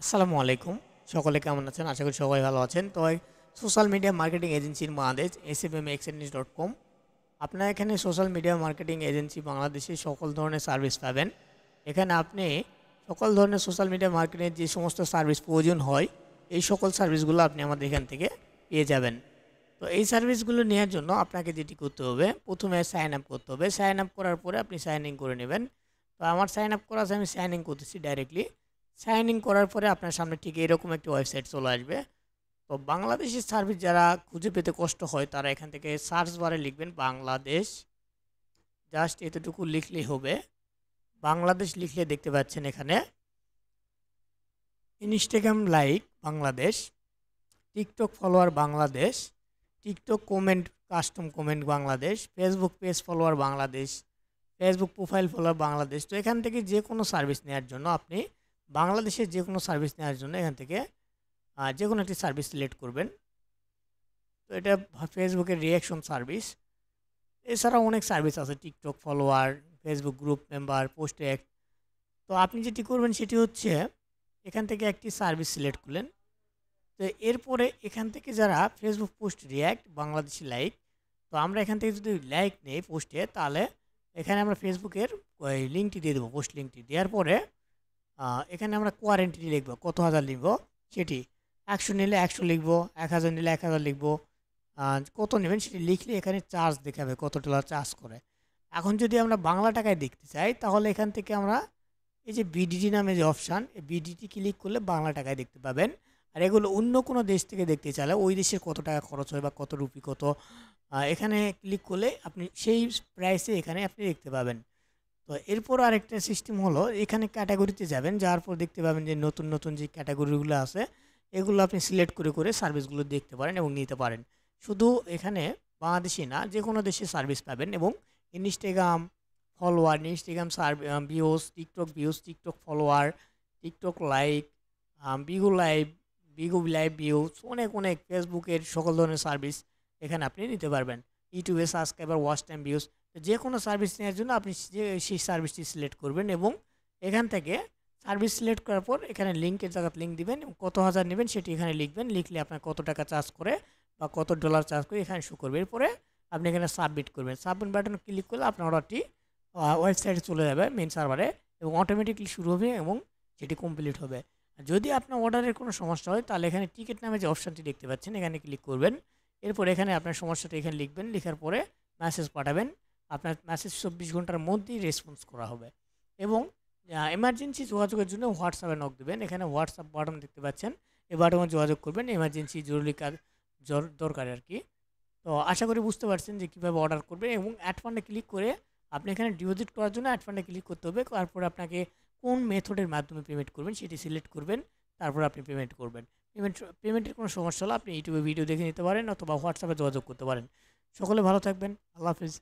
আসসালামু আলাইকুম। সকলে কেমন আছেন? আশা করি সবাই ভালো আছেন। তো সোশ্যাল মিডিয়া মার্কেটিং এজেন্সির বাংলাদেশ smmeXNews.com, আপনারা এখানে সোশ্যাল মিডিয়া মার্কেটিং এজেন্সি বাংলাদেশে সকল ধরনের সার্ভিস পাবেন। এখানে আপনি সকল ধরনের সোশ্যাল মিডিয়া মার্কেটিংয়ের যে সমস্ত সার্ভিস প্রয়োজন হয়, এই সকল সার্ভিসগুলো আপনি আমাদের এখান থেকে পেয়ে যাবেন। তো এই সার্ভিসগুলো নেওয়ার জন্য আপনাকে যেটি করতে হবে, প্রথমে সাইন আপ করতে হবে। সাইন আপ করার পরে আপনি সাইন ইন করে নেবেন। তো আমার সাইন আপ করা আছে, আমি সাইন ইন করতেছি ডাইরেক্টলি। সাইন ইন করার পরে আপনার সামনে ঠিক এরকম একটি ওয়েবসাইট চলে আসবে। তো বাংলাদেশের সার্ভিস যারা খুঁজে পেতে কষ্ট হয় তারা এখান থেকে সার্চ বারে লিখবেন বাংলাদেশ, জাস্ট এতটুকু লিখলেই হবে। বাংলাদেশ লিখলে দেখতে পাচ্ছেন এখানে Instagram like Bangladesh, TikTok follower Bangladesh, TikTok comment custom comment Bangladesh, Facebook page follower Bangladesh, Facebook profile follower Bangladesh. তো এখান থেকে যে কোনো সার্ভিস নেওয়ার জন্য আপনি বাংলাদেশের যে কোনো সার্ভিস নেওয়ার জন্য এখান থেকে যে কোনো একটি সার্ভিস সিলেক্ট করবেন। তো এটা ফেসবুকের রিয়াকশন সার্ভিস। এছাড়াও অনেক সার্ভিস আছে, TikTok follower, Facebook group member, post act. তো আপনি যেটি করবেন সেটি হচ্ছে এখান থেকে একটি সার্ভিস সিলেক্ট করলেন। তো এরপরে এখান থেকে যারা Facebook post react Bangladeshi like, তো আমরা এখান থেকে যদি লাইক নেই পোস্টে, তাহলে এখানে আমরা ফেসবুকের ওই লিঙ্কটি দিয়ে দেবো। পোস্ট লিঙ্কটি দেওয়ার পরে এখানে আমরা কোয়ারেন্টিটি লিখবো, কত হাজার লিখবো সেটি। 100 নিলে 100 লিখবো, 1000 নিলে 1000 লিখবো। কত নেবেন সেটি লিখলে এখানে চার্জ দেখাবে, কত ডলার চার্জ করে। এখন যদি আমরা বাংলা টাকায় দেখতে চাই, তাহলে এখান থেকে আমরা এই যে বিডিটি নামে যে অপশান, এই বিডিটি ক্লিক করলে বাংলা টাকায় দেখতে পাবেন। আর এগুলো অন্য কোনো দেশ থেকে দেখতে চাইলে ওই দেশের কত টাকা খরচ হয় বা কত রুপি কত, এখানে ক্লিক করলে আপনি সেই প্রাইসে এখানে আপনি দেখতে পাবেন। তো এরপর আরেকটা সিস্টেম হলো, এখানে ক্যাটাগরিতে যাবেন, যাওয়ার পর দেখতে পাবেন যে নতুন নতুন যে ক্যাটাগরিগুলো আছে এগুলো আপনি সিলেক্ট করে করে সার্ভিসগুলো দেখতে পারেন এবং নিতে পারেন। শুধু এখানে বাংলাদেশি না, যে কোনো দেশে সার্ভিস পাবেন। এবং Instagram follower, Instagram views, TikTok views, TikTok follower, TikTok like, Bigo Live, Bigo Live views, অনেক অনেক ফেসবুকের সকল ধরনের সার্ভিস এখানে আপনি নিতে পারবেন। ইউটিউবে সাবস্ক্রাইবার, ওয়াচ টাইম, ভিউজ। যে কোনো সার্ভিস নেওয়ার জন্য আপনি সেই সার্ভিসটি সিলেক্ট করবেন এবং এখান থেকে সার্ভিস সিলেক্ট করার পর এখানে লিঙ্কের জায়গায় লিঙ্ক দিবেন এবং কত হাজার নেবেন সেটি এখানে লিখবেন। লিখলে আপনার কত টাকা চার্জ করে বা কত ডলার চার্জ করে এখানে শো করবে। এরপরে আপনি এখানে সাবমিট করবেন। সাবমিট বাটন ক্লিক করলে আপনার অর্ডারটি ওয়েবসাইটে চলে যাবে, মেন সার্ভারে, এবং অটোমেটিকলি শুরু হবে এবং সেটি কমপ্লিট হবে। আর যদি আপনার অর্ডারের কোনো সমস্যা হয় তাহলে এখানে টিকিট নামে যে অপশানটি দেখতে পাচ্ছেন এখানে ক্লিক করবেন। এরপর এখানে আপনার সমস্যাটা এখানে লিখবেন, লেখার পরে মেসেজ পাঠাবেন। আপনার মেসেজ 24 ঘন্টার মধ্যেই রেসপন্স করা হবে। এবং এমার্জেন্সি যোগাযোগের জন্য হোয়াটসঅ্যাপে নক দেবেন। এখানে হোয়াটসঅ্যাপ বাটন দেখতে পাচ্ছেন, এই বাটনে যোগাযোগ করবেন, এমার্জেন্সি জরুরি কাজ দরকার আর কি। তো আশা করি বুঝতে পারছেন যে কীভাবে অর্ডার করবেন। এবং অ্যাড ফান্ডে ক্লিক করে আপনি এখানে ডিপোজিট করার জন্য অ্যাড ফান্ডে ক্লিক করতে হবে। তারপরে আপনাকে কোন মেথডের মাধ্যমে পেমেন্ট করবেন সেটি সিলেক্ট করবেন, তারপর আপনি পেমেন্ট করবেন। পেমেন্টের কোনো সমস্যা হলে আপনি ইউটিউবে ভিডিও দেখে নিতে পারেন অথবা হোয়াটসঅ্যাপে যোগাযোগ করতে পারেন। সকলে ভালো থাকবেন। আল্লাহ হাফিজ।